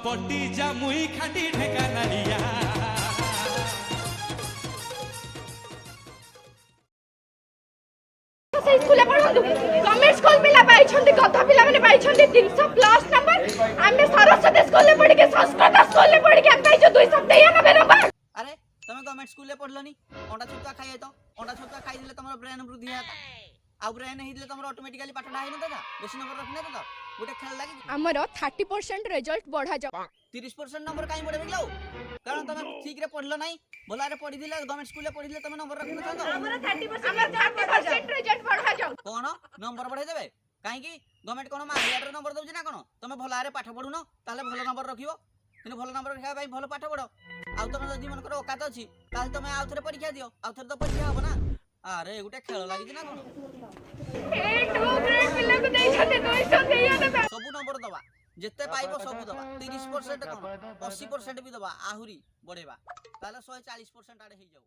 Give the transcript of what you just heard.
पटी जामुई खाटी ढेकानालिया स्कूल पढ़ू गवर्नमेंट स्कूल पिला पाई छंदी गधा पिला माने पाई छंदी 300 प्लस नंबर आमे सरस्वती स्कूल में पढ़ के संस्कृत स्कूल में पढ़ के पाई जो 293 नंबर। अरे तमे गवर्नमेंट स्कूल में पढ़लनी अंडा छुआ खाई तो अंडा छुआ खाई दिले तमरो ब्रेन वृद्धि होता आ ब्रेन ही दिले तमरो ऑटोमेटिकली पाठ ना हिन दादा बेसी नंबर रखने तो गोटे खेल लागी हमरो 30% रिजल्ट बढ़ा जा 30% नंबर काई बढ़े बिगलो कारण तमे ठीक रे पढ़लो नाही भला रे पढ़ी दिले गवर्नमेंट स्कूल में पढ़ी दिले तमे नंबर रखने तो हमरो 30% रिजल्ट बढ़ा जा कोन नंबर बढ़े देबे काहे की गवर्नमेंट कोन मारियाटर नंबर दउछ ना कोन तमे भला रे पाठ पढुनो ताले भलो नंबर रखिबो किने भलो नंबर रखिबा भाई भलो पाठ पढो आउ तमे जदी मन करो औकात अछि ताले तमे आउ थरे परीक्षा दियो आउ थरे तो परीक्षा हो ना अरे गुटे खेल लागि ना कोन ए 2 ग्रेड पिला को देई छते 293 सब नंबर दबा जेते पाइबो सब दबा 30% कोन 80% भी दबा आहुरी बढ़ेबा ताले 140% आडे हे जाऊ।